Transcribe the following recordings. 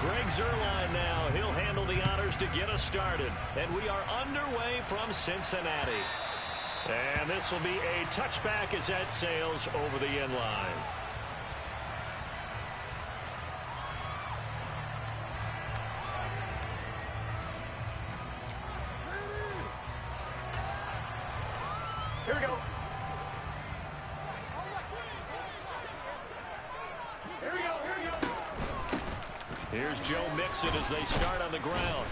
Greg Zuerlein now. He'll handle the honors to get us started. And we are underway from Cincinnati. And this will be a touchback as that sails over the end line. Here we go. Here we go. Here we go. Here's Joe Mixon as they start on the ground.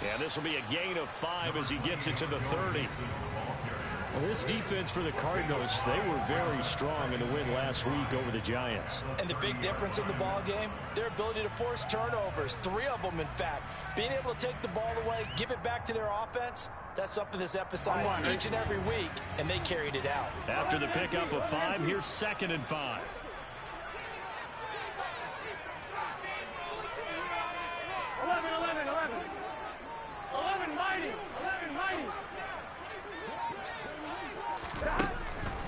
And this will be a gain of 5 as he gets it to the 30. Well, this defense for the Cardinals, they were very strong in the win last week over the Giants. And the big difference in the ball game, their ability to force turnovers, 3 of them in fact. Being able to take the ball away, give it back to their offense, that's something that's emphasized each and every week, and they carried it out. After the pickup of 5, here's 2nd and 5.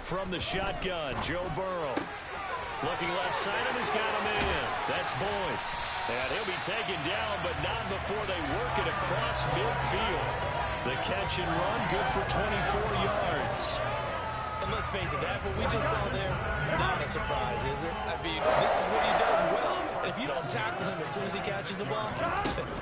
From the shotgun, Joe Burrow. Looking left side of him, he's got a man. That's Boyd. And he'll be taken down, but not before they work it across midfield. The catch and run, good for 24 yards. And let's face it, that what we just saw there, not a surprise, is it? I mean, this is what he does well. And if you don't tackle him as soon as he catches the ball,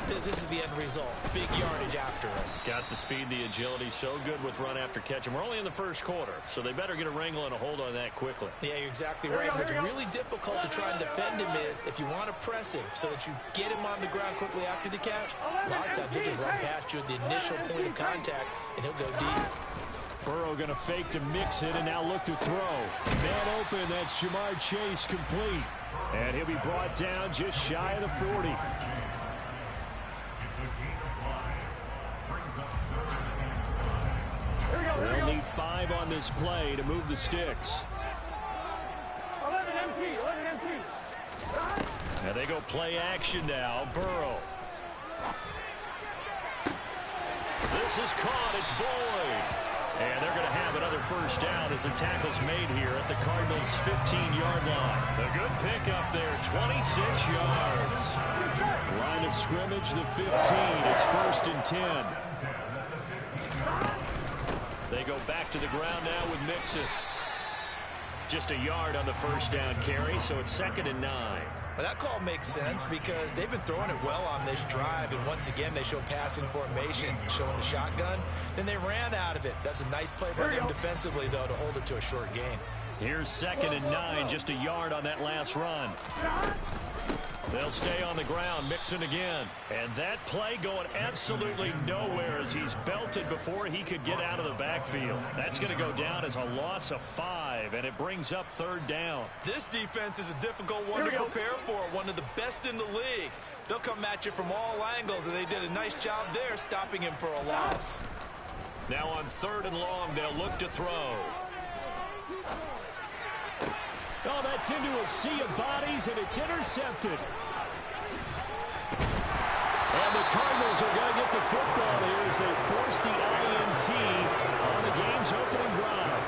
this is the end result. Big yardage afterwards. Got the speed, the agility, so good with run after catch. And we're only in the first quarter, so they better get a wrangle and a hold on that quickly. Yeah, you're exactly right. What's really difficult to try and defend him is if you want to press him so that you get him on the ground quickly after the catch, a lot of times he'll just run past you at the initial point of contact, and he'll go deep. Burrow going to fake to mix it and now look to throw. Man open, that's Jamar Chase complete. And he'll be brought down just shy of the 40. They'll need 5 on this play to move the sticks. 11 empty. And they go play action now. Burrow. This is caught. It's Boyd. And they're going to have another first down as the tackle's made here at the Cardinals' 15-yard line. A good pickup there, 26 yards. Line of scrimmage, the 15. It's 1st and 10. They go back to the ground now with Mixon. Just a yard on the first down carry, so it's 2nd and 9. Well, that call makes sense because they've been throwing it well on this drive, and once again they show passing formation, showing the shotgun. Then they ran out of it. That's a nice play by them defensively, though, to hold it to a short gain. Here's 2nd and 9, just a yard on that last run. They'll stay on the ground, Mixon again. And that play going absolutely nowhere as he's belted before he could get out of the backfield. That's going to go down as a loss of 5, and it brings up 3rd down. This defense is a difficult one to prepare for, one of the best in the league. They'll come at you from all angles, and they did a nice job there stopping him for a loss. Now on 3rd and long, they'll look to throw. Oh, that's into a sea of bodies, and it's intercepted. And the Cardinals are going to get the football here as they force the INT on the game's opening drive.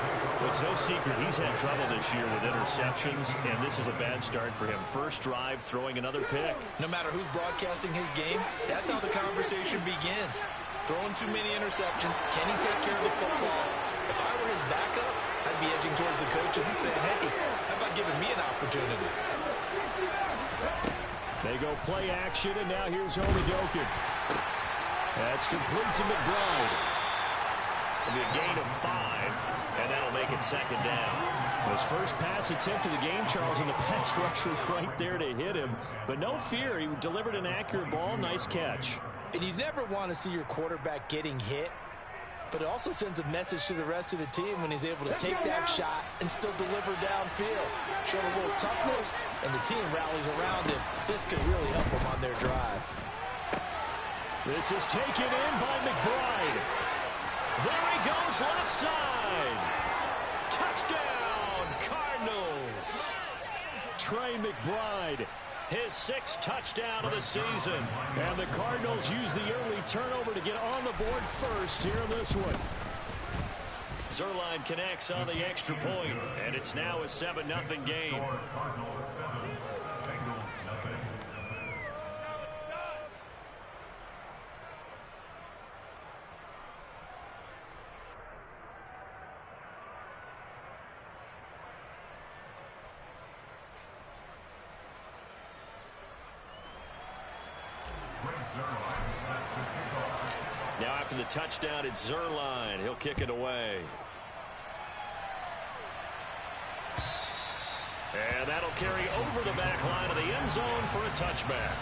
It's no secret he's had trouble this year with interceptions, and this is a bad start for him. First drive, throwing another pick. No matter who's broadcasting his game, that's how the conversation begins. Throwing too many interceptions, can he take care of the football? If I were his backup, I'd be edging towards the coaches and saying, hey, how about giving me an opportunity? They go play action, and now here's Odedokin. That's complete to McBride. It'll be a gain of 5, and that'll make it 2nd down. His first pass attempt of the game, Charles, and the pass rush was right there to hit him. But no fear, he delivered an accurate ball. Nice catch. And you never want to see your quarterback getting hit, but it also sends a message to the rest of the team when he's able to take that shot and still deliver downfield. Showing a little toughness, and the team rallies around him. This could really help them on their drive. This is taken in by McBride. There he goes, left side. Touchdown, Cardinals. Trey McBride. His 6th touchdown of the season. And the Cardinals use the early turnover to get on the board first here in this one. Zuerlein connects on the extra point, and it's now a 7-0 game. after the touchdown, it's Zerline. He'll kick it away. And that'll carry over the back line of the end zone for a touchback.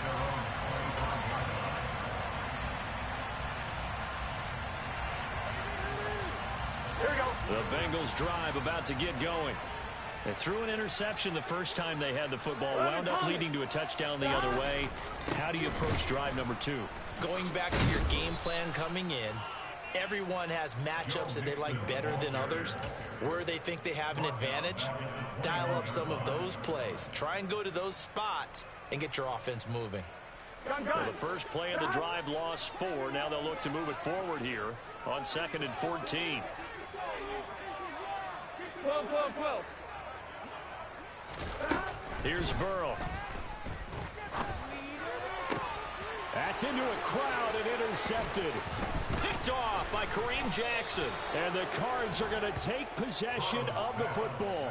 Here we go. The Bengals drive about to get going. They threw an interception the first time they had the football, wound up leading to a touchdown the other way. How do you approach drive number 2? Going back to your game plan coming in, everyone has matchups that they like better than others. Where they think they have an advantage, dial up some of those plays. Try and go to those spots and get your offense moving. Well, the first play of the drive lost 4. Now they'll look to move it forward here on 2nd and 14. 12, 12, 12. Here's Burrow. That's into a crowd and intercepted. Picked off by Kareem Jackson. And the Cards are going to take possession of the football.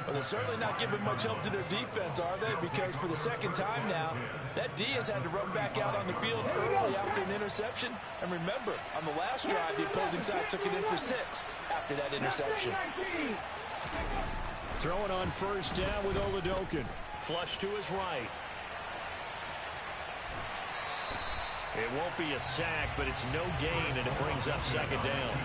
Well, they're certainly not giving much help to their defense, are they? Because for the second time now, that D has had to run back out on the field early after an interception. And remember, on the last drive, the opposing side took it in for 6 after that interception. Throwing on first down with Oladokin. Flush to his right. It won't be a sack, but it's no gain, and it brings up 2nd down.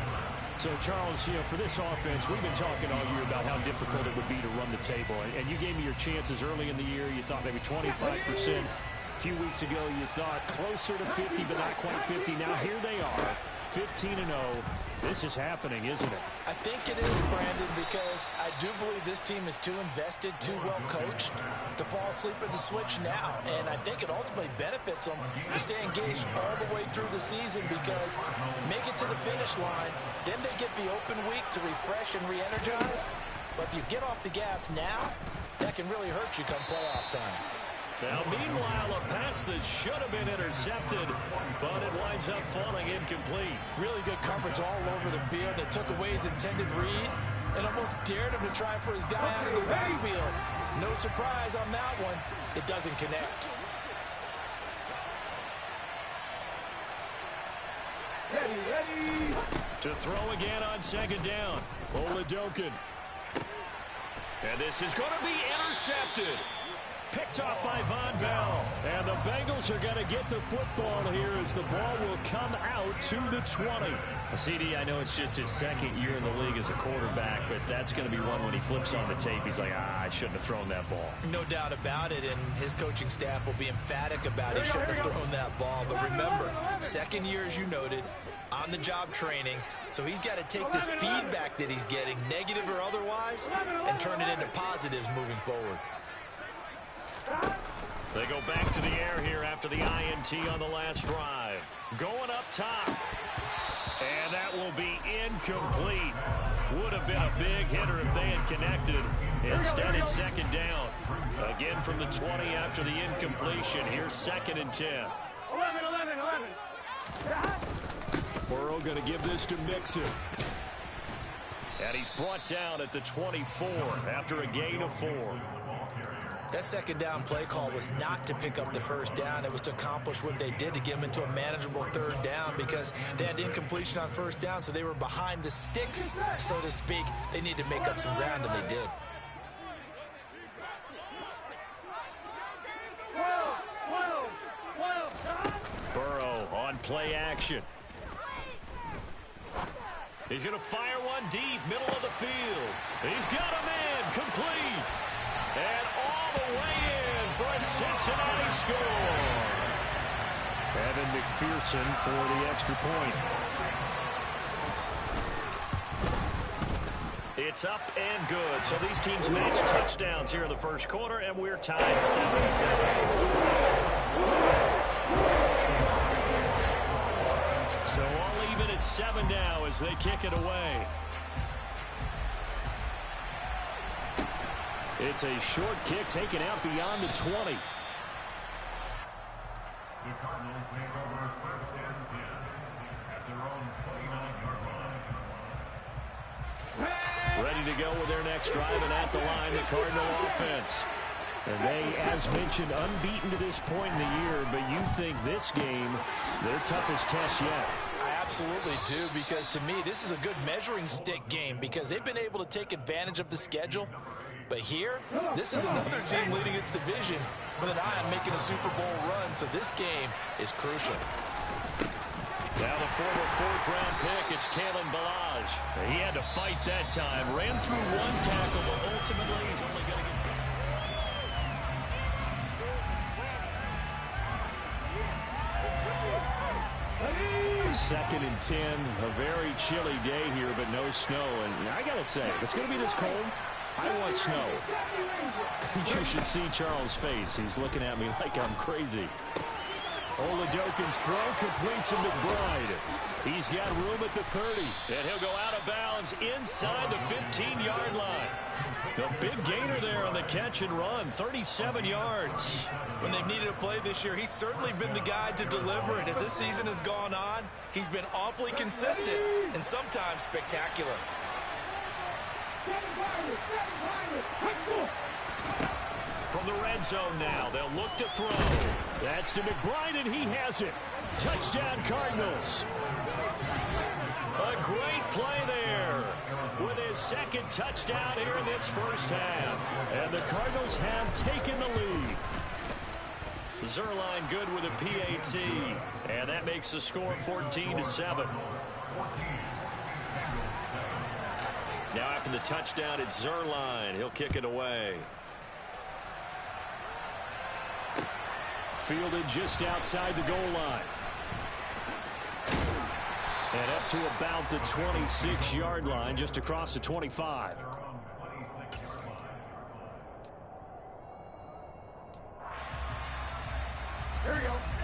So, Charles, you know, for this offense, we've been talking all year about how difficult it would be to run the table. And you gave me your chances early in the year. You thought maybe 25%. A few weeks ago, you thought closer to 50, but not quite 50. Now here they are, 15-0. This is happening, isn't it? I think it is, Brandon, because I do believe this team is too invested, too well coached to fall asleep at the switch now. And I think it ultimately benefits them to stay engaged all the way through the season, because make it to the finish line, then they get the open week to refresh and re-energize. But if you get off the gas now, that can really hurt you come playoff time. Now, meanwhile, a pass that should have been intercepted, but it winds up falling incomplete. Really good coverage all over the field. It took away his intended read and almost dared him to try for his guy out of the backfield. No surprise on that one. It doesn't connect. Ready. To throw again on 2nd down. Oladokin. And this is going to be intercepted. Picked off by Von Bell. And the Bengals are going to get the football here as the ball will come out to the 20. CD, I know it's just his 2nd year in the league as a quarterback, but that's going to be one when he flips on the tape. He's like, I shouldn't have thrown that ball. No doubt about it, and his coaching staff will be emphatic about it. He shouldn't have thrown that ball. But remember, 2nd year, as you noted, on-the-job training. So he's got to take this feedback that he's getting, negative or otherwise, and turn it into positives moving forward. They go back to the air here after the INT on the last drive. Going up top. And that will be incomplete. Would have been a big hitter if they had connected. Instead, it's 2nd down. Again from the 20 after the incompletion. Here's 2nd and 10. 11. Burrow going to give this to Mixon. And he's brought down at the 24 after a gain of 4. That 2nd down play call was not to pick up the first down. It was to accomplish what they did, to get them into a manageable 3rd down, because they had incompletion on 1st down, so they were behind the sticks, so to speak. They needed to make up some ground, and they did. 12. Burrow on play action. He's going to fire one deep, middle of the field. He's got a man, complete. And all the way in for a Cincinnati score. Evan McPherson for the extra point. It's up and good. So these teams match touchdowns here in the first quarter, and we're tied 7-7. So all even at 7 now as they kick it away. It's a short kick taken out beyond the 20. The Cardinals make over 1st and 10 at their own 29-yard line. Ready to go with their next drive, and at the line, the Cardinal offense. And they, as mentioned, unbeaten to this point in the year, but you think this game, their toughest test yet. I absolutely do, because to me, this is a good measuring stick game because they've been able to take advantage of the schedule. But here, this is another team leading its division with an eye on making a Super Bowl run, so this game is crucial. Now the former fourth-round pick, it's Kalen Ballage. He had to fight that time. Ran through one tackle, but ultimately he's only going to get... 2nd and 10, a very chilly day here, but no snow. And I got to say, if it's going to be this cold, I want snow. You should see Charles' face. He's looking at me like I'm crazy. Oladokin's throw complete to McBride. He's got room at the 30. And he'll go out of bounds inside the 15-yard line. The big gainer there on the catch and run, 37 yards. When they've needed a play this year, he's certainly been the guy to deliver it. As this season has gone on, he's been awfully consistent and sometimes spectacular. From the red zone now, they'll look to throw. That's to McBride, and he has it. Touchdown, Cardinals. A great play there with his second touchdown here in this first half. And the Cardinals have taken the lead. Zerline good with a PAT. And that makes the score 14-7. Now after the touchdown, it's Zerline. He'll kick it away. Fielded just outside the goal line. And up to about the 26-yard line, just across the 25.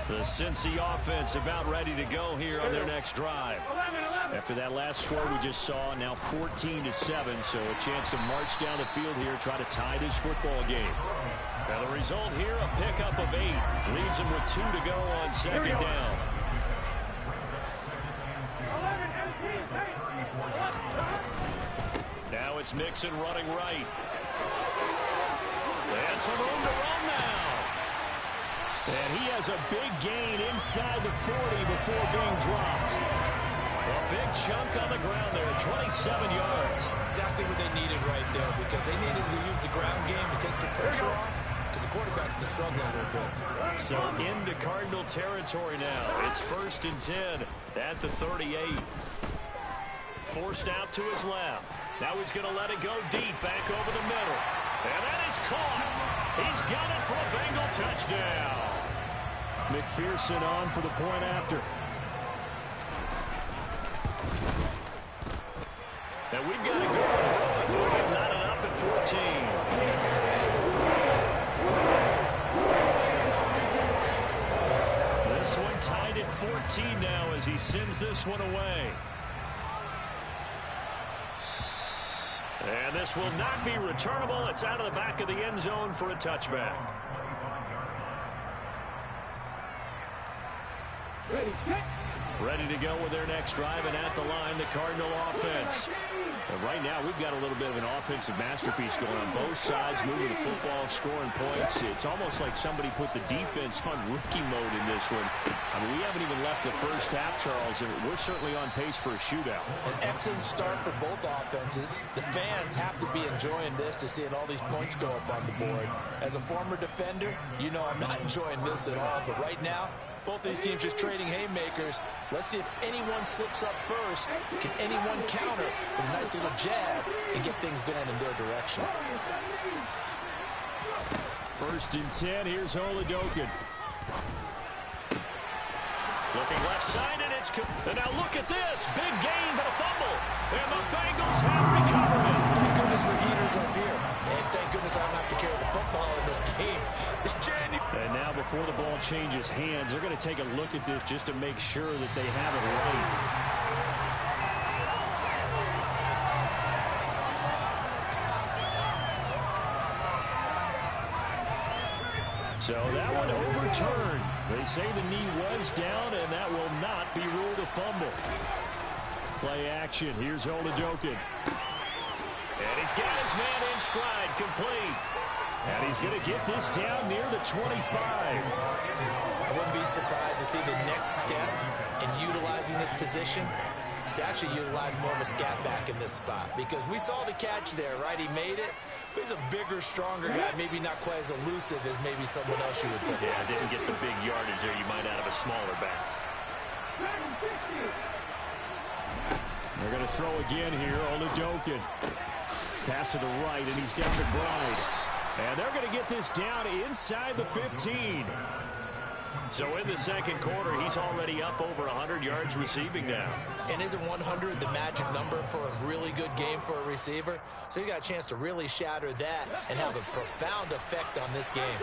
The Cincy offense about ready to go here on their next drive. After that last score we just saw, now 14-7, so a chance to march down the field here, try to tie this football game. Now the result here, a pickup of 8. Leaves them with 2 to go on second down. Now it's Mixon running right. And some room to run now. And he has a big gain inside the 40 before being dropped. A big chunk on the ground there, 27 yards. Exactly what they needed right there, because they needed to use the ground game to take some pressure off, because the quarterback's been struggling a little bit. So into Cardinal territory now. It's 1st and 10 at the 38. Forced out to his left. Now he's going to let it go deep, back over the middle. And that is caught. He's got it for a Bengal touchdown. McPherson on for the point after. And we've got to go. Not enough at 14. This one tied at 14 now as he sends this one away. And this will not be returnable. It's out of the back of the end zone for a touchback. Ready to go with their next drive, and at the line, the Cardinal offense. And right now, we've got a little bit of an offensive masterpiece going on both sides, moving the football, scoring points. It's almost like somebody put the defense on rookie mode in this one. I mean, we haven't even left the first half, Charles, and we're certainly on pace for a shootout. An excellent start for both offenses. The fans have to be enjoying this to seeing all these points go up on the board. As a former defender, you know I'm not enjoying this at all, but right now, both these teams just trading haymakers. Let's see if anyone slips up first. Can anyone counter with a nice little jab and get things going in their direction? 1st and 10. Here's Oladokin. Looking left side, and it's... And now look at this. Big gain, but a fumble. And the Bengals have recovered it. Thank goodness for heaters up here. And thank goodness I don't have to carry the football in this game. It's January. And now before the ball changes hands, they're going to take a look at this just to make sure that they have it right. So that one overturned. They say the knee was down, and that will not be ruled a fumble. Play action. Here's Oladokin. And he's got his man in stride, complete. And he's going to get this down near the 25. I wouldn't be surprised to see the next step in utilizing this position is to actually utilize more of a scat back in this spot, because we saw the catch there, right? He made it. But he's a bigger, stronger guy, maybe not quite as elusive as maybe someone else you would put. Yeah, didn't get the big yardage there you might out of a smaller back. They're going to throw again here. Oladokin. Pass to the right, and he's got McBride. And they're going to get this down inside the 15. So in the second quarter, he's already up over 100 yards receiving now. And isn't 100 the magic number for a really good game for a receiver? So he got a chance to really shatter that and have a profound effect on this game.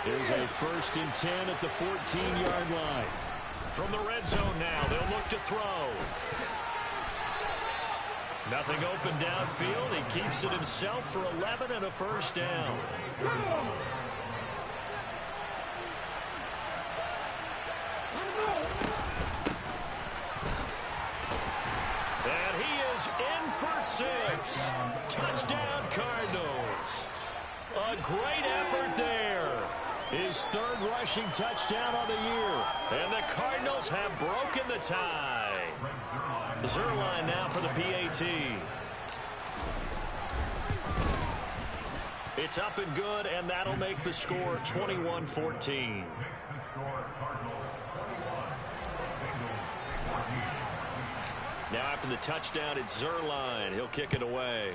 There's a 1st and 10 at the 14-yard line. From the red zone now, they'll look to throw. Nothing open downfield. He keeps it himself for 11 and a first down. And he is in for 6. Touchdown, Cardinals. A great effort there. His 3rd rushing touchdown of the year. And the Cardinals have broken the tie. Zerline now for the PAT. It's up and good, and that'll make the score 21-14. Now after the touchdown, it's Zerline. He'll kick it away.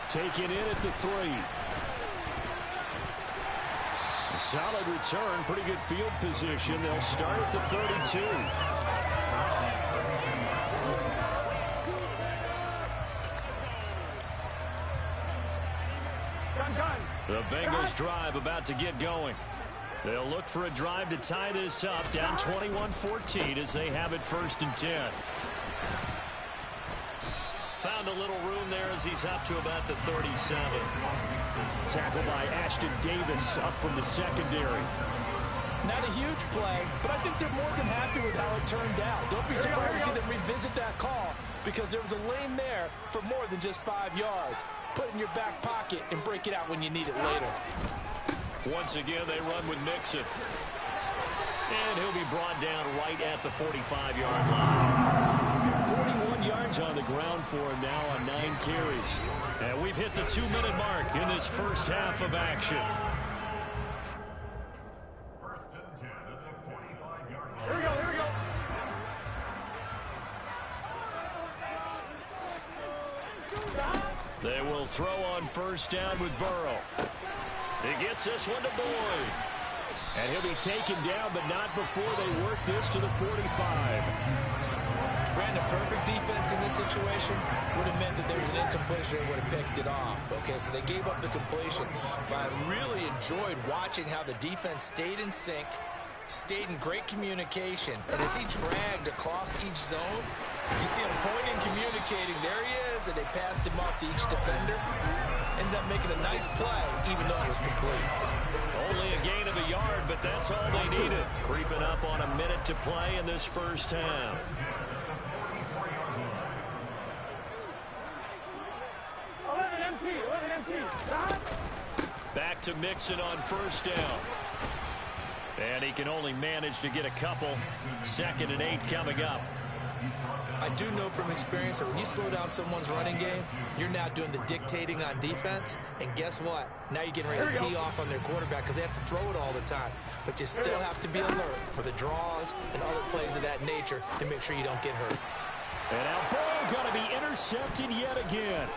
Taken in at the 3. A solid return, pretty good field position. They'll start at the 32. The Bengals drive about to get going. They'll look for a drive to tie this up, down 21-14 as they have it 1st and 10. Found a little room there as he's up to about the 37. Tackled by Ashton Davis up from the secondary. Not a huge play, but I think they're more than happy with how it turned out. Don't be surprised to see them revisit that call, because there was a lane there for more than just 5 yards. Put it in your back pocket and break it out when you need it later. Once again, they run with Mixon. And he'll be brought down right at the 45-yard line. 41 yards on the ground for him now on 9 carries. And we've hit the 2-minute mark in this first half of action. Here we go, here we go. They will throw on 1st down with Burrow. He gets this one to Boyd. And he'll be taken down, but not before they work this to the 45. Brandon, perfect defense in this situation would have meant that there was an incompletion and would have picked it off. Okay, so they gave up the completion. But I really enjoyed watching how the defense stayed in sync, stayed in great communication. And as he dragged across each zone, you see him pointing, communicating. There he is, and they passed him off to each defender. Ended up making a nice play, even though it was complete. Only a gain of a yard, but that's all they needed. Creeping up on a minute to play in this first half. 11 MT. Back to Mixon on 1st down. And he can only manage to get a couple. 2nd and 8 coming up. I do know from experience that when you slow down someone's running game, you're now doing the dictating on defense. And guess what? Now you're getting ready to tee off on their quarterback because they have to throw it all the time. But you still have to be alert for the draws and other plays of that nature to make sure you don't get hurt. And now Burrow going to be intercepted yet again.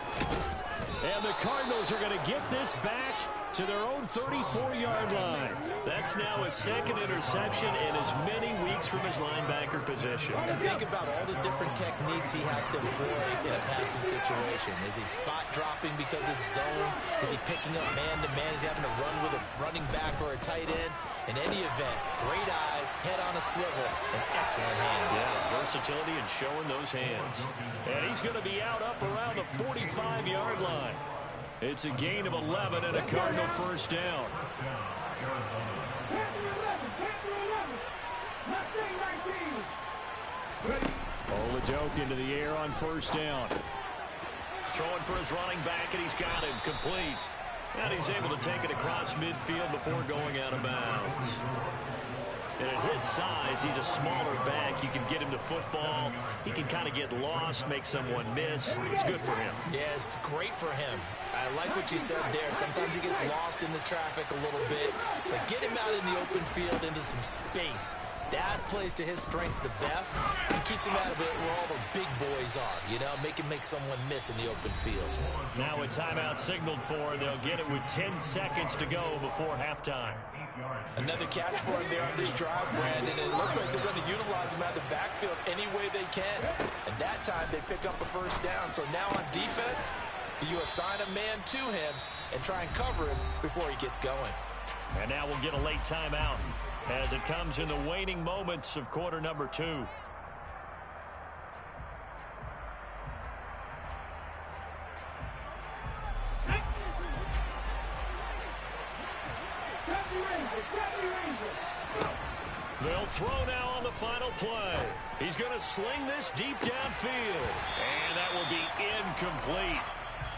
And the Cardinals are going to get this back to their own 34-yard line. That's now his 2nd interception in as many weeks from his linebacker position. And think about all the different techniques he has to employ in a passing situation. Is he spot dropping because it's zone? Is he picking up man-to-man? Is he having to run with a running back or a tight end? In any event, great eyes, head on a swivel, and excellent hands. Yeah, versatility and showing those hands. And he's going to be out up around the 45-yard line. It's a gain of 11 and a Cardinal 1st down. Oladokin into the air on 1st down. Throwing for his running back, and he's got him complete. And he's able to take it across midfield before going out of bounds. And at his size, he's a smaller back. You can get him to football. He can kind of get lost, make someone miss. It's good for him. Yeah, it's great for him. I like what you said there. Sometimes he gets lost in the traffic a little bit, but get him out in the open field into some space. That plays to his strengths the best and keeps him out of it where all the big boys are, you know, make someone miss in the open field. Now a timeout signaled for. They'll get it with 10 seconds to go before halftime. Another catch for him there on this drive, Brandon. It looks like they're going to utilize him out of the backfield any way they can. And that time they pick up a first down. So now on defense, you assign a man to him and try and cover him before he gets going. And now we'll get a late timeout as it comes in the waning moments of quarter number 2. They'll throw now on the final play. He's going to sling this deep downfield. And that will be incomplete.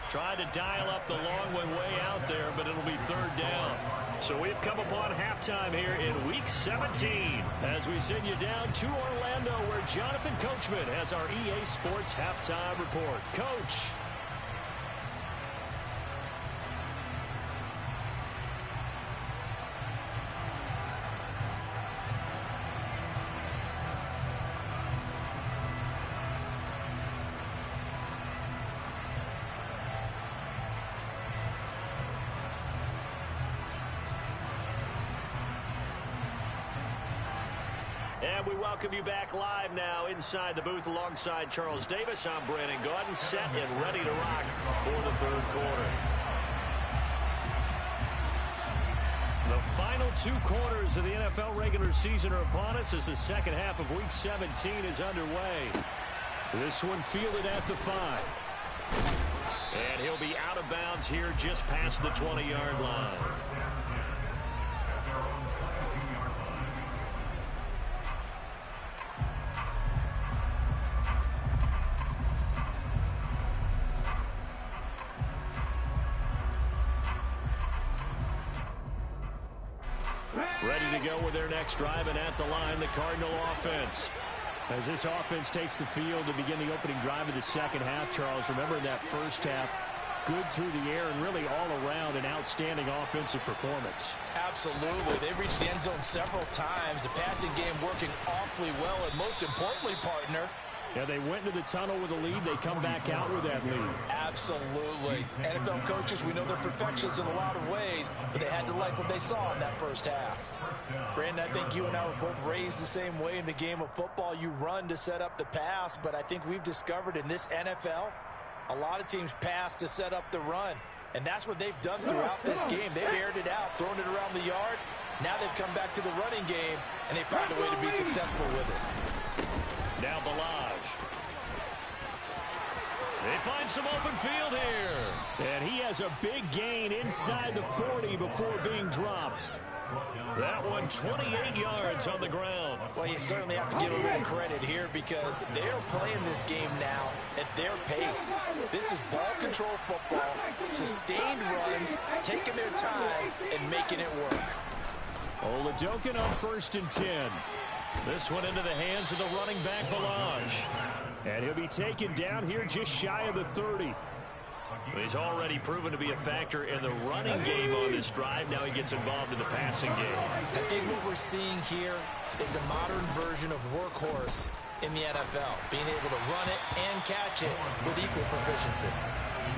Tried to dial up the long one way out there, but it'll be third down. So we've come upon halftime here in Week 17 as we send you down to Orlando where Jonathan Coachman has our EA Sports halftime report. Coach. And we welcome you back live now inside the booth alongside Charles Davis. I'm Brandon Gaudin, set and ready to rock for the third quarter. The final 2 quarters of the NFL regular season are upon us as the second half of Week 17 is underway. This one fielded at the 5. And he'll be out of bounds here just past the 20-yard line. Ready to go with their next drive, and at the line, the Cardinal offense. As this offense takes the field to begin the opening drive of the second half, Charles, remember in that first half, good through the air and really all around an outstanding offensive performance. Absolutely. They reached the end zone several times. The passing game working awfully well, and most importantly, partner, yeah, they went into the tunnel with a lead. They come back out with that lead. Absolutely. NFL coaches, we know they're perfectionists in a lot of ways, but they had to like what they saw in that first half. Brandon, I think you and I were both raised the same way in the game of football. You run to set up the pass, but I think we've discovered in this NFL, a lot of teams pass to set up the run. And that's what they've done throughout this game. They've aired it out, thrown it around the yard. Now they've come back to the running game, and they found a way to be successful with it. Now Balaj. They find some open field here. And he has a big gain inside the 40 before being dropped. That one 28 yards on the ground. Well, you certainly have to give a little credit here because they're playing this game now at their pace. This is ball control football, sustained runs, taking their time, and making it work. Oladokin on 1st and 10. This one into the hands of the running back, Balaj. And he'll be taken down here just shy of the 30. He's already proven to be a factor in the running game on this drive. Now he gets involved in the passing game. I think what we're seeing here is the modern version of workhorse in the NFL, being able to run it and catch it with equal proficiency.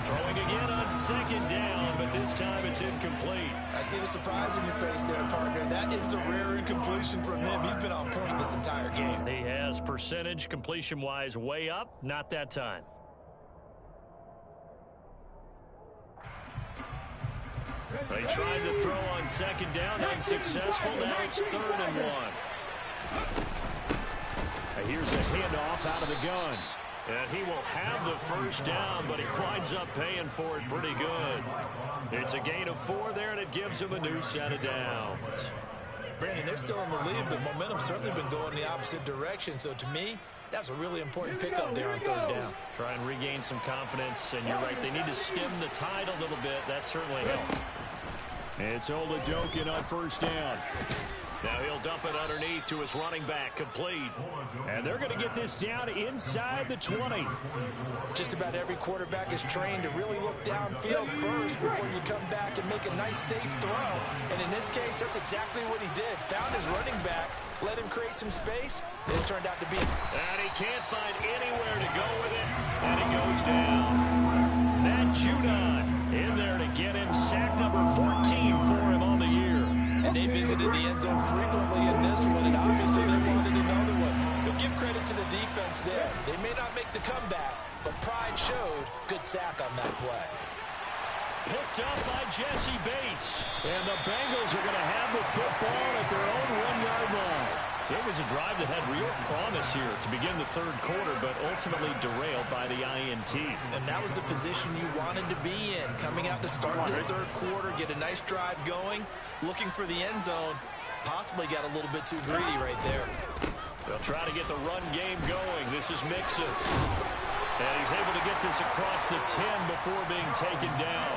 Throwing again on 2nd down, but this time it's incomplete. I see the surprise in your face there, partner. That is a rare incompletion from him. He's been on point this entire game. He has percentage completion-wise way up, not that time. They tried to throw on 2nd down, unsuccessful. Now it's 3rd and 1. Here's a handoff out of the gun. And he will have the first down, but he winds up paying for it pretty good. It's a gain of 4 there, and it gives him a new set of downs. Brandon, they're still in the lead, but momentum's certainly been going the opposite direction. So to me, That's a really important pickup there on third down. Try and regain some confidence, and you're right, they need to stem the tide a little bit. That certainly helped. It's Oladokun on first down. Now he'll dump it underneath to his running back, complete. And they're going to get this down inside the 20. Just about every quarterback is trained to really look downfield first before you come back and make a nice, safe throw. And in this case, that's exactly what he did. Found his running back, let him create some space, and it turned out to be. And he can't find anywhere to go with it, and he goes down. Matt Judon in there to get him sack number 14 for him on the year. And they visited the end zone frequently in this one, and obviously they wanted another one. But give credit to the defense there. They may not make the comeback, but pride showed. Good sack on that play. Picked up by Jesse Bates. And the Bengals are going to have the football at their own 1-yard line. So it was a drive that had real promise here to begin the third quarter, but ultimately derailed by the INT. And that was the position you wanted to be in. Coming out to start this third quarter, get a nice drive going, looking for the end zone. Possibly got a little bit too greedy right there. They'll try to get the run game going. This is Mixon. And he's able to get this across the 10 before being taken down.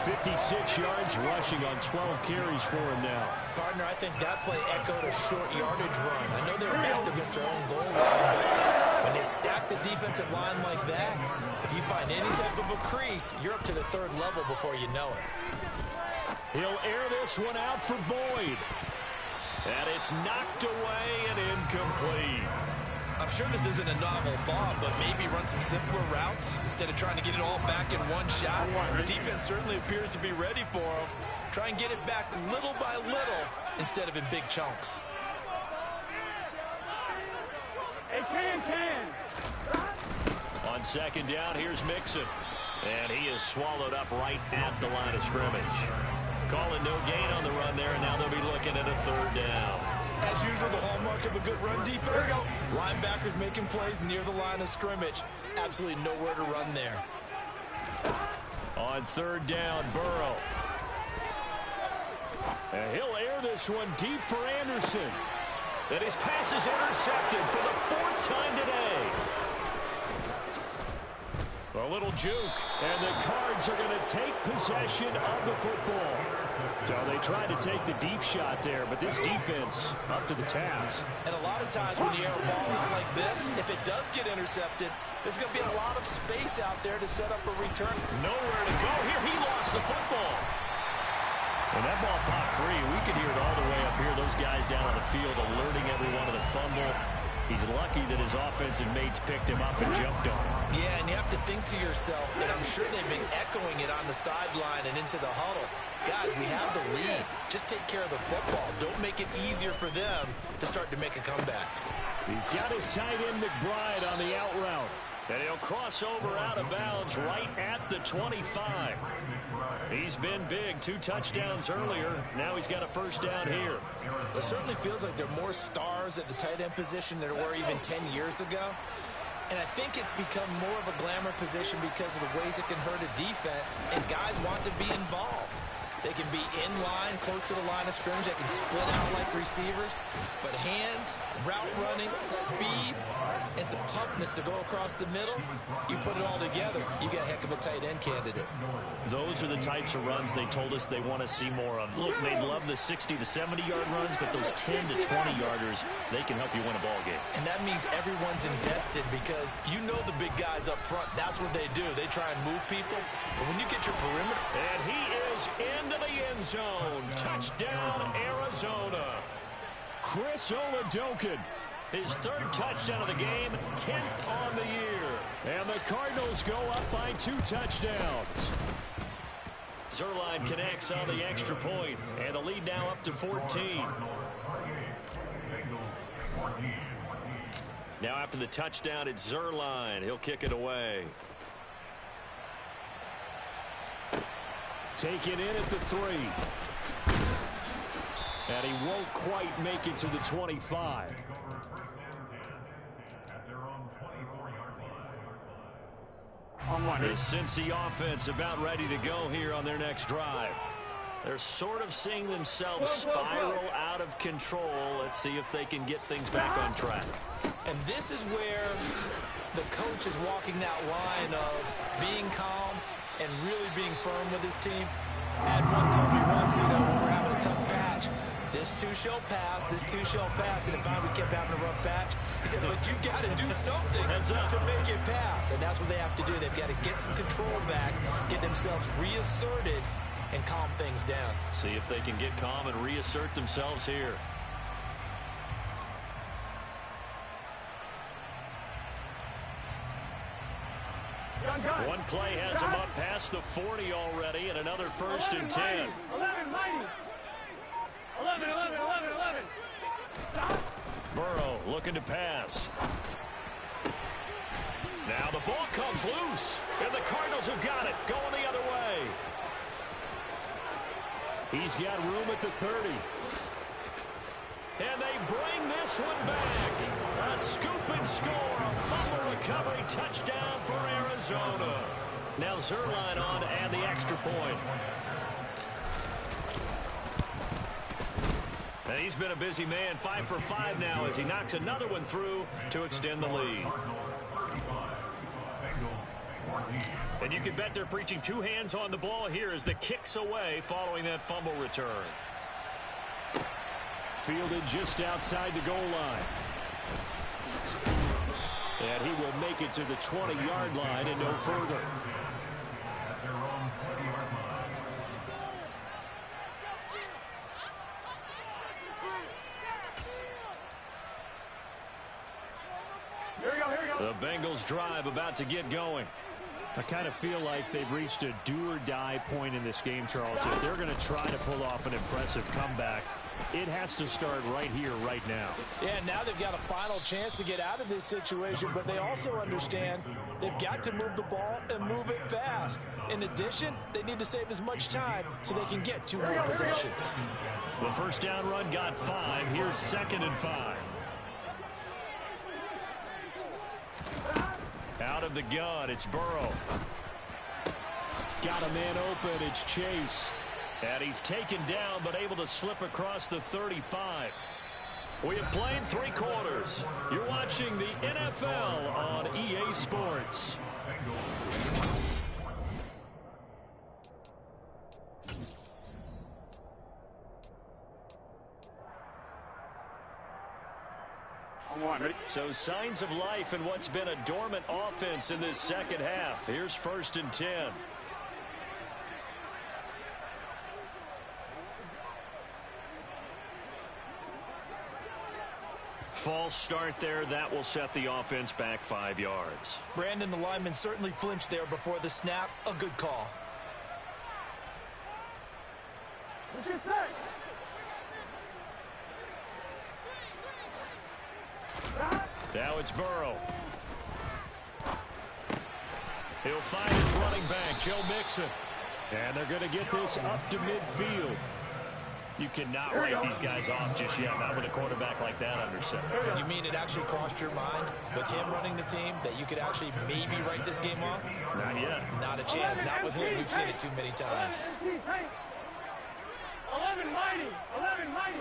56 yards rushing on 12 carries for him now. Partner, I think that play echoed a short yardage run. I know they're backed against their own goal line, but when they stack the defensive line like that, if you find any type of a crease, you're up to the third level before you know it. He'll air this one out for Boyd. And it's knocked away and incomplete. I'm sure this isn't a novel thought, but maybe run some simpler routes instead of trying to get it all back in one shot. Defense certainly appears to be ready for him. Try and get it back little by little instead of in big chunks. Hey, can. On second down, here's Mixon. And he is swallowed up right at the line of scrimmage. Calling no gain on the run there, and now they'll be looking at a third down. As usual, the hallmark of a good run defense, linebackers making plays near the line of scrimmage. Absolutely nowhere to run there. On third down, Burrow. And he'll air this one deep for Anderson. And his pass is intercepted for the fourth time today. A little juke, and the Cards are going to take possession of the football. So they tried to take the deep shot there, but this defense up to the task. And a lot of times when you air a ball out like this, if it does get intercepted, there's going to be a lot of space out there to set up a return. Nowhere to go here. He lost the football. And that ball popped free. We could hear it all the way up here. Those guys down on the field alerting everyone of the fumble. He's lucky that his offensive mates picked him up and jumped on him. Yeah, and you have to think to yourself, and I'm sure they've been echoing it on the sideline and into the huddle. Guys, we have the lead. Just take care of the football. Don't make it easier for them to start to make a comeback. He's got his tight end McBride on the out route. And he'll cross over out of bounds right at the 25. He's been big. 2 touchdowns earlier. Now he's got a first down here. It certainly feels like there are more stars at the tight end position than there were even 10 years ago. And I think it's become more of a glamour position because of the ways it can hurt a defense, and guys want to be involved. They can be in line, close to the line of scrimmage. They can split out like receivers. But hands, route running, speed, and some toughness to go across the middle, you put it all together, you got a heck of a tight end candidate. Those are the types of runs they told us they want to see more of. Look, they love the 60 to 70-yard runs, but those 10 to 20-yarders, they can help you win a ball game. And that means everyone's invested because you know the big guys up front. That's what they do. They try and move people. But when you get your perimeter. And he is into the end zone. Touchdown, Arizona. Chris Oladokun. His 3rd touchdown of the game, 10th on the year. And the Cardinals go up by 2 touchdowns. Zerline connects on the extra point, and the lead now up to 14. Now after the touchdown, it's Zerline. He'll kick it away. Taken in at the 3. And he won't quite make it to the 25. The Cincy offense about ready to go here on their next drive. They're sort of seeing themselves spiral out of control. Let's see if they can get things back on track. And this is where the coach is walking that line of being calm and really being firm with his team. Ed one told me once, when we're having a tough patch, this too shall pass, this too shall pass. And if we kept having a rough patch, he said, but you got to do something to make it pass. And that's what they have to do. They've got to get some control back, get themselves reasserted, and calm things down. See if they can get calm and reassert themselves here. One play has him up past the 40 already, and another 1st and 10. 11, mighty. 11. Stop. Burrow looking to pass. Now the ball comes loose, and the Cardinals have got it, going the other way. He's got room at the 30. And they bring this one back. A scoop and score, a fumble recovery touchdown for Arizona. Now Zerline on to add the extra point. And he's been a busy man, 5 for 5 now as he knocks another one through to extend the lead. And you can bet they're preaching 2 hands on the ball here as the kick's away following that fumble return. Fielded just outside the goal line. And he will make it to the 20-yard line and no further. At their own 20-yard line. Here we go. The Bengals drive about to get going. I kind of feel like they've reached a do-or-die point in this game, Charles. If they're going to try to pull off an impressive comeback, it has to start right here, right now. Yeah, now they've got a final chance to get out of this situation, but they also understand they've got to move the ball and move it fast. In addition, they need to save as much time so they can get 2 more possessions. The first down run got 5. Here's 2nd and 5. Out of the gun, it's Burrow. Got a man open, it's Chase. And he's taken down, but able to slip across the 35. We have played 3 quarters. You're watching the NFL on EA Sports. So signs of life in what's been a dormant offense in this second half. Here's 1st and 10. False start there. That will set the offense back 5 yards. Brandon, the lineman certainly flinched there before the snap. A good call. What's your set? Now it's Burrow. He'll find his running back, Joe Mixon. And they're going to get this up to midfield. You cannot write these guys off just yet, not with a quarterback like that under center. You mean it actually crossed your mind with him running the team that you could actually maybe write this game off? Not yet. Not a chance. Not with him. We've seen it too many times. 11 mighty. 11 mighty.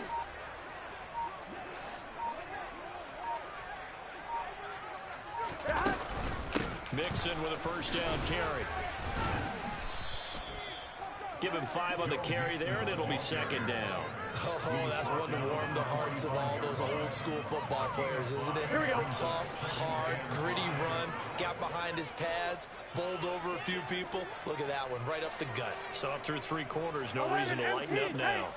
Mixon with a first down carry. Give him 5 on the carry there, and it'll be 2nd down. Oh, that's one to warm the hearts of all those old school football players, isn't it? Tough, hard, gritty run. Got behind his pads, bowled over a few people. Look at that one, right up the gut. So up through 3 quarters, no reason to lighten up now.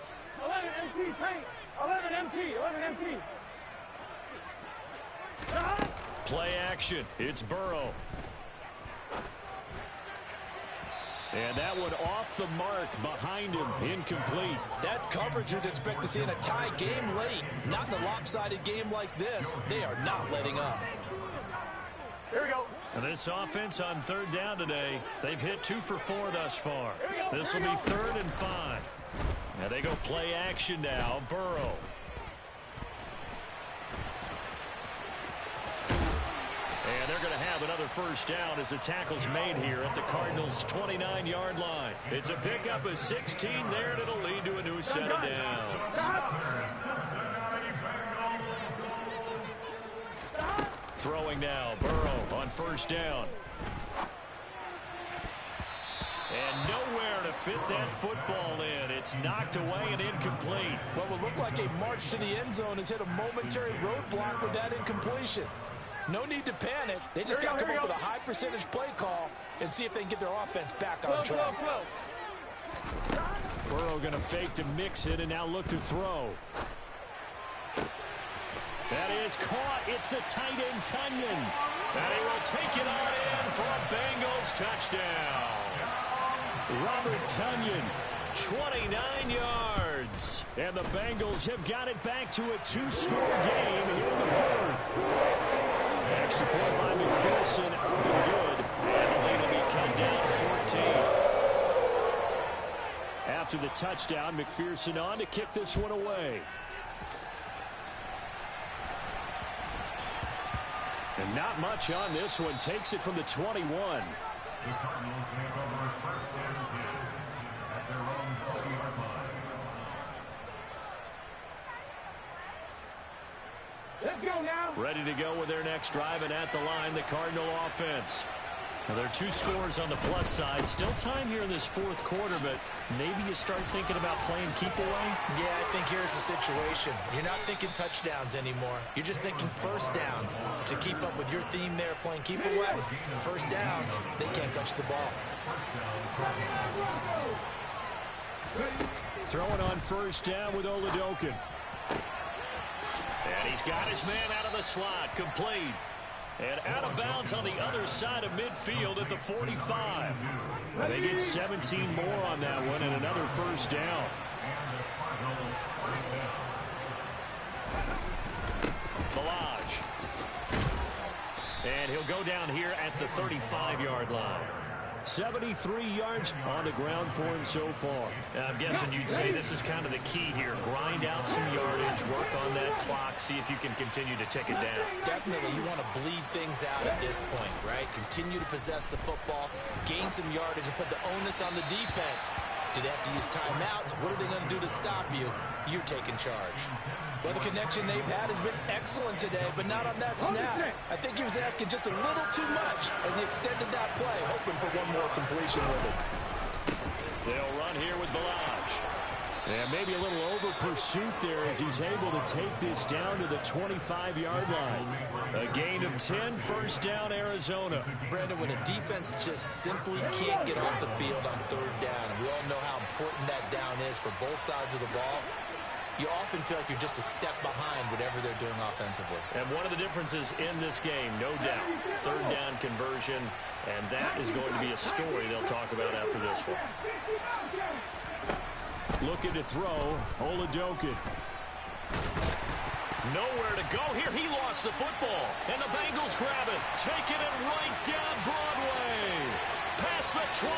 11 MT, paint. 11 MT, 11 MT. Play action. It's Burrow. And that one off the mark behind him, incomplete. That's coverage you'd expect to see in a tie game late. Not in a lopsided game like this. They are not letting up. Here we go. And this offense on 3rd down today, they've hit 2 for 4 thus far. This will be 3rd and 5. Now they go play action now. Burrow. And they're going to have another first down as the tackle's made here at the Cardinals' 29-yard line. It's a pickup of 16 there, and it'll lead to a new set of downs. Throwing now, Burrow on first down. And nowhere to fit that football in. It's knocked away and incomplete. What will look like a march to the end zone has hit a momentary roadblock with that incompletion. No need to panic. They just got to come up with a high percentage play call and see if they can get their offense back on track. Burrow going to fake to mix it and now look to throw. That is caught. It's the tight end, Tunyon. And he will take it on in for a Bengals touchdown. Robert Tunyon. 29 yards. And the Bengals have got it back to a 2-score game here in the fourth. Extra point by McPherson. Good. And the lead will be cut down to 14. After the touchdown, McPherson on to kick this one away. And not much on this one. Takes it from the 21. The Cardinals take over first and 10 at their own 20-yard line. Let's go now. Ready to go with their next drive, and at the line, the Cardinal offense. Now, there are 2 scores on the plus side. Still time here in this fourth quarter, but maybe you start thinking about playing keep away? Yeah, I think here's the situation. You're not thinking touchdowns anymore. You're just thinking first downs. To keep up with your theme there, playing keep away, first downs, they can't touch the ball. Throwing on first down with Oladokin. And he's got his man out of the slot, complete. And out of bounds on the other side of midfield at the 45. They get 17 more on that one and another first down. Balaj. And he'll go down here at the 35-yard line. 73 yards on the ground for him so far. I'm guessing you'd say this is kind of the key here. Grind out some yardage, work on that clock, see if you can continue to tick it down. Definitely, you want to bleed things out at this point, right? Continue to possess the football, gain some yardage, and put the onus on the defense. Do they have to use timeouts? What are they going to do to stop you? You're taking charge. Well, the connection they've had has been excellent today, but not on that snap. I think he was asking just a little too much as he extended that play, hoping for one more completion with it. They'll run here with Balaj. And maybe a little over pursuit there as he's able to take this down to the 25-yard line. A gain of 10, first down, Arizona. Brandon, when a defense just simply can't get off the field on third down, and we all know how important that down is for both sides of the ball, you often feel like you're just a step behind whatever they're doing offensively. And one of the differences in this game, no doubt, third down conversion, and that is going to be a story they'll talk about after this one. Looking to throw, Oladokin. Nowhere to go here. He lost the football, and the Bengals grab it, taking it right down Broadway, past the 20.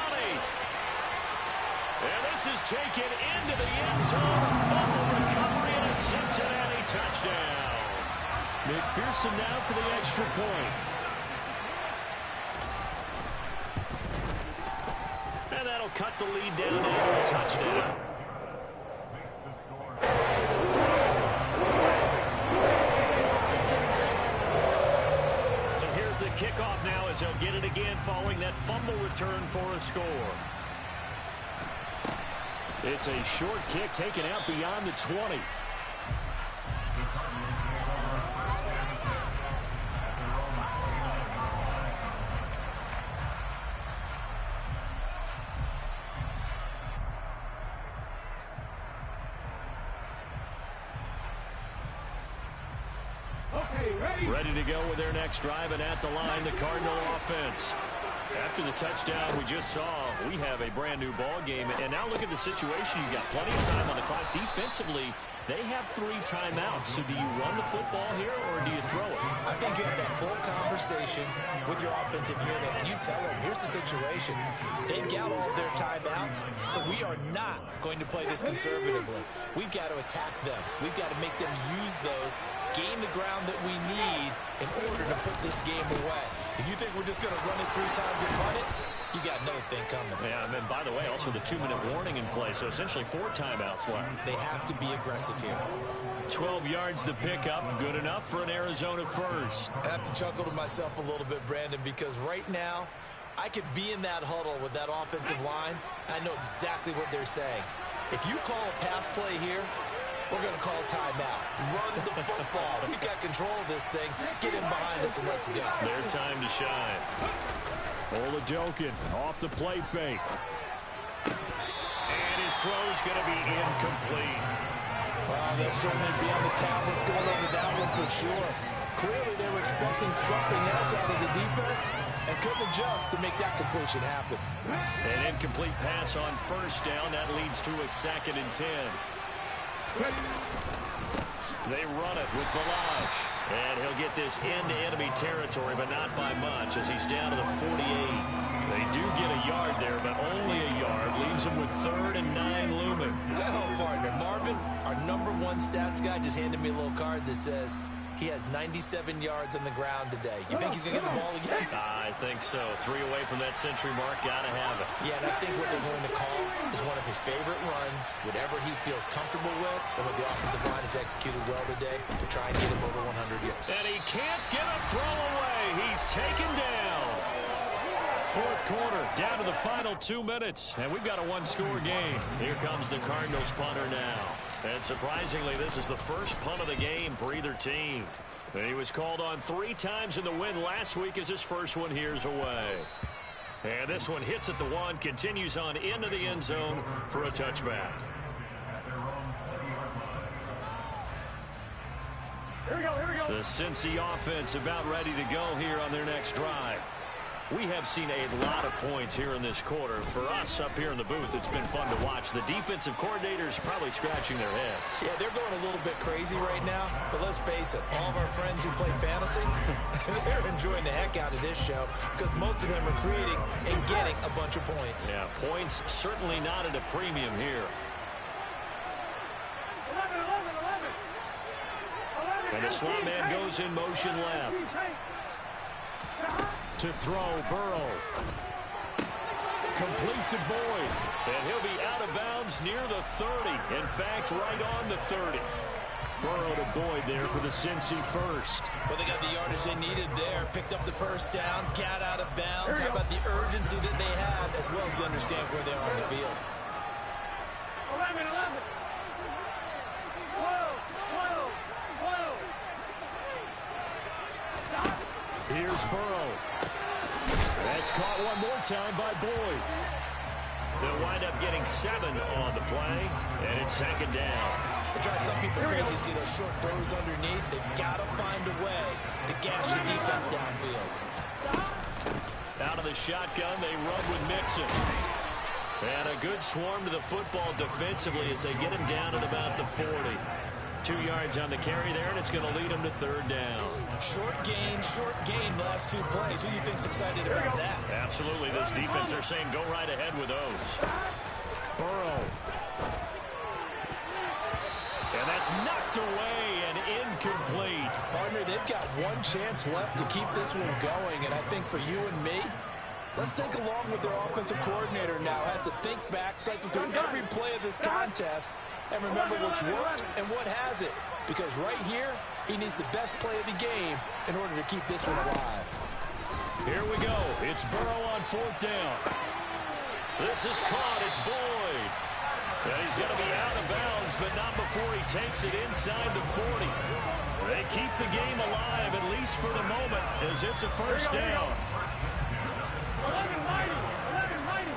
And this is taken into the end zone. A fumble recovery and a Cincinnati touchdown. McPherson now for the extra point. And that'll cut the lead down into a touchdown. So here's the kickoff now as they'll get it again following that fumble return for a score. It's a short kick taken out beyond the 20. Ready to go with their next drive, and at the line, the Cardinal offense. After the touchdown we just saw, we have a brand-new ball game. And now look at the situation. You've got plenty of time on the clock. Defensively, they have 3 timeouts. So do you run the football here, or do you throw it? I think you have that full conversation with your offensive unit, and you tell them, here's the situation. They've got all of their timeouts, so we are not going to play this conservatively. We've got to attack them. We've got to make them use those, gain the ground that we need in order to put this game away. If you think we're just going to run it 3 times and run it, you got another thing coming. Yeah, and then, by the way, also the 2-minute warning in play, so essentially 4 timeouts left. They have to be aggressive here. 12 yards to pick up, good enough for an Arizona first. I have to chuckle to myself a little bit, Brandon, because right now, I could be in that huddle with that offensive line. I know exactly what they're saying. If you call a pass play here, we're going to call a timeout. Run the football. We got control of this thing. Get in behind us and let's go. Their time to shine. Oladokin off the play fake. And his throw's going to be incomplete. Well, they'll certainly be on the tablets going over that one for sure. Clearly, they were expecting something else out of the defense and couldn't adjust to make that completion happen. An incomplete pass on first down. That leads to a 2nd and 10. They run it with Balaj. And he'll get this into enemy territory, but not by much as he's down to the 48. They do get a yard there, but only a yard. Leaves him with 3rd and 9 looming. Well, partner, Marvin, our #1 stats guy, just handed me a little card that says he has 97 yards on the ground today. You think he's going to get the ball again? I think so. 3 away from that century mark. Got to have it. Yeah, and I think what they're going to call is one of his favorite runs, whatever he feels comfortable with, and what the offensive line has executed well today to try and get him over 100 yards. And he can't get a throw away. He's taken down. 4th quarter, down to the final 2 minutes, and we've got a 1-score game. Here comes the Cardinals punter now. And surprisingly, this is the first punt of the game for either team. And he was called on 3 times in the win last week as his first one here's away. And this one hits at the 1, continues on into the end zone for a touchback. Here we go, here we go. The Cincy offense about ready to go here on their next drive. We have seen a lot of points here in this quarter. For us up here in the booth, it's been fun to watch. The defensive coordinators probably scratching their heads. Yeah, they're going a little bit crazy right now, but let's face it, all of our friends who play fantasy, they're enjoying the heck out of this show because most of them are creating and getting a bunch of points. Yeah, points certainly not at a premium here. 11, 11, 11. 11, And the slot man goes in motion left. To throw, Burrow. Complete to Boyd. And he'll be out of bounds near the 30. In fact, right on the 30. Burrow to Boyd there for the Cincy first. Well, they got the yardage they needed there. Picked up the first down, got out of bounds. How about the urgency that they have, as well as they understand where they are on the field? 11, 11. 12, 12, 12. Here's Burrow. That's caught one more time by Boyd. They'll wind up getting 7 on the play, and it's 2nd down. It drives some people crazy to see those short throws underneath. They've got to find a way to gash the defense downfield. Out of the shotgun, they run with Mixon. And a good swarm to the football defensively as they get him down at about the 40. 2 yards on the carry there, and it's going to lead him to 3rd down. Short gain last 2 plays. Who do you think's excited about that? Absolutely. This defense, they're saying go right ahead with those. Burrow. And that's knocked away and incomplete. Partner, they've got one chance left to keep this one going, and I think for you and me, let's think along with their offensive coordinator now. Has to think back, cycle through every play of this contest, and remember what's worked and what hasn't. Because right here, he needs the best play of the game in order to keep this one alive. Here we go. It's Burrow on 4th down. This is caught. It's Boyd. And he's going to be out of bounds, but not before he takes it inside the 40. They keep the game alive, at least for the moment, as it's a 1st down. 11, 90. 11, 90.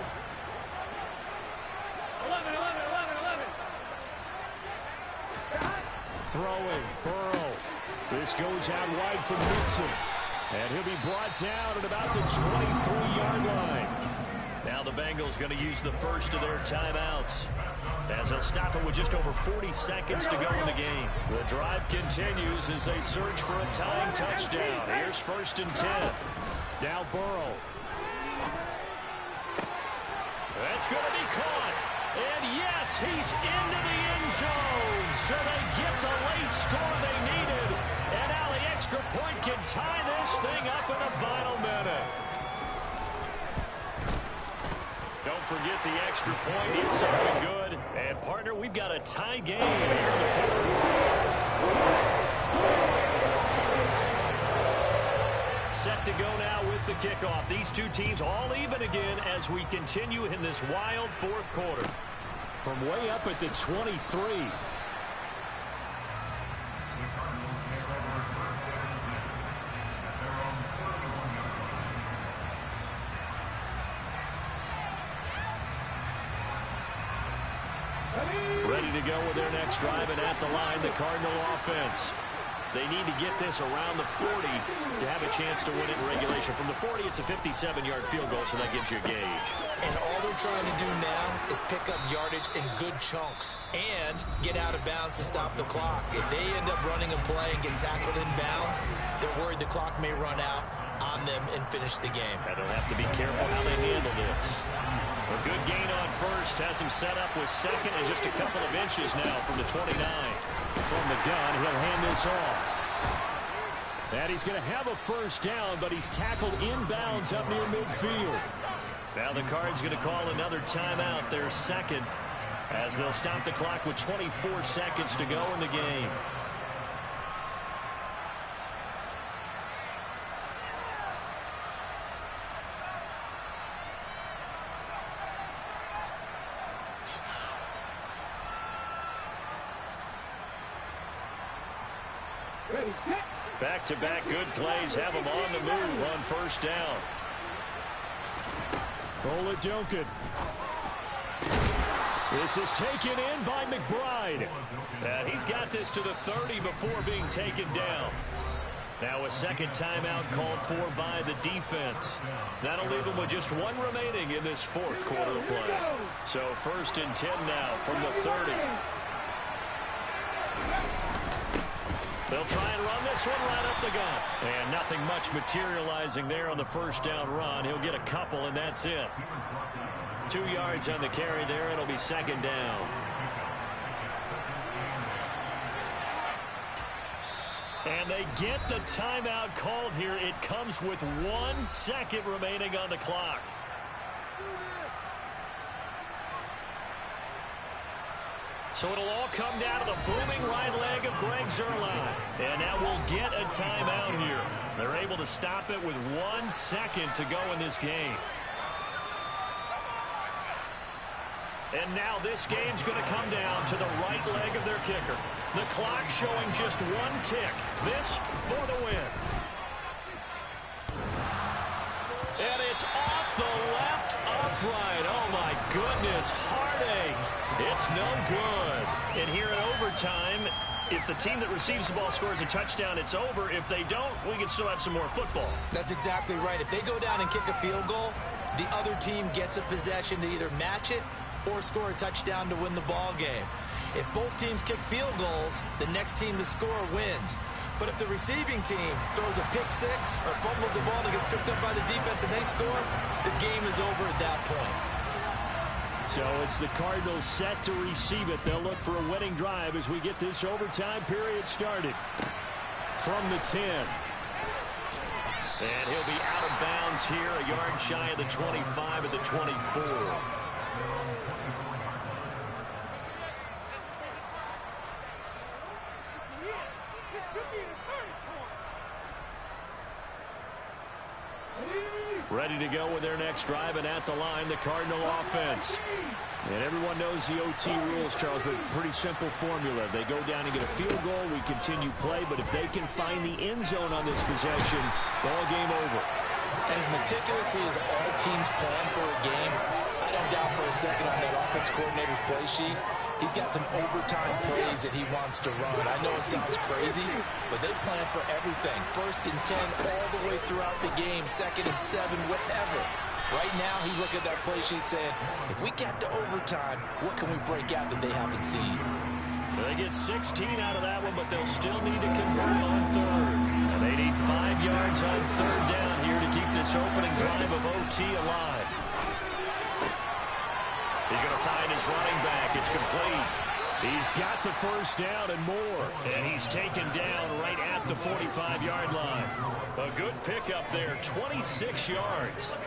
11, 11, 11, 11. Throwing, Burrow. This goes out wide from Mixon. And he'll be brought down at about the 23-yard line. Now the Bengals going to use the first of their timeouts, as they'll stop it with just over 40 seconds to go in the game. The drive continues as they search for a tying touchdown. Here's 1st and 10. Now Burrow. That's going to be caught. And yes, he's into the end zone. So they get the late score they needed. And now the extra point can tie this thing up in the final minute. forget the extra point. It's something good. And, partner, we've got a tie game here in the fourth. Set to go now with the kickoff. These two teams all even again as we continue in this wild fourth quarter. From way up at the 23. Ready to go with their next drive, and at the line, the Cardinal offense. They need to get this around the 40 to have a chance to win it in regulation. From the 40, it's a 57-yard field goal, so that gives you a gauge. And all they're trying to do now is pick up yardage in good chunks and get out of bounds to stop the clock. If they end up running a play and get tackled in bounds, they're worried the clock may run out on them and finish the game. And they'll have to be careful how they handle this. A good gain on first has him set up with second and just a couple of inches now from the 29. From the gun, he'll hand this off. And he's going to have a first down, but he's tackled inbounds up near midfield. Now the Cards going to call another timeout, their second, as they'll stop the clock with 24 seconds to go in the game. Back-to-back good plays have them on the move on first down. Oladokun. This is taken in by McBride. And he's got this to the 30 before being taken down. Now a second timeout called for by the defense. That'll leave them with just one remaining in this fourth quarter of play. So 1st and 10 now from the 30. They'll try and run this one right up the gut. And nothing much materializing there on the first down run. He'll get a couple, and that's it. 2 yards on the carry there. It'll be second down. And they get the timeout called here. It comes with 1 second remaining on the clock. So it'll all come down to the booming right leg of Greg Zuerlein. And now we'll get a timeout here. They're able to stop it with 1 second to go in this game. And now this game's going to come down to the right leg of their kicker. The clock showing just 1 tick. This for the win. And it's off the left upright. Oh, my goodness. Heartache. It's no good. And here in overtime, if the team that receives the ball scores a touchdown, it's over. If they don't, we can still have some more football. That's exactly right. If they go down and kick a field goal, the other team gets a possession to either match it or score a touchdown to win the ball game. If both teams kick field goals, the next team to score wins. But if the receiving team throws a pick six or fumbles the ball and gets picked up by the defense and they score, the game is over at that point. So it's the Cardinals set to receive it. They'll look for a winning drive as we get this overtime period started. From the 10. And he'll be out of bounds here, a yard shy of the 25 at the 24. Ready to go with their next drive, and at the line, the Cardinal offense. And everyone knows the OT rules, Charles, but pretty simple formula. They go down and get a field goal, we continue play, but if they can find the end zone on this possession, ball game over. And as meticulously as all teams plan for a game, I don't doubt for a second on that offense coordinator's play sheet, he's got some overtime plays that he wants to run. I know it sounds crazy, but they plan for everything. 1st and 10 all the way throughout the game, 2nd and 7, whatever. Right now, he's looking at that play sheet saying, if we get to overtime, what can we break out that they haven't seen? They get 16 out of that one, but they'll still need to convert on 3rd. And they need 5 yards on 3rd down here to keep this opening drive of OT alive. He's going to find his running back. It's complete. He's got the first down and more. And he's taken down right at the 45-yard line. A good pickup there, 26 yards.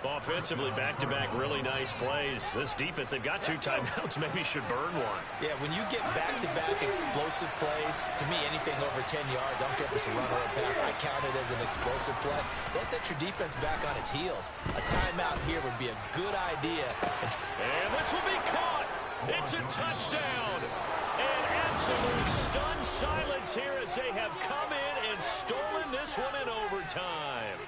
Offensively, back-to-back really nice plays. This defense, they've got 2 timeouts, maybe should burn one. Yeah, when you get back-to-back explosive plays, to me, anything over 10 yards, I don't care if it's a run or a pass, I count it as an explosive play. That sets your defense back on its heels. A timeout here would be a good idea. And this will be caught. It's a touchdown. An absolute stunned silence here as they have come in and stolen this one in overtime.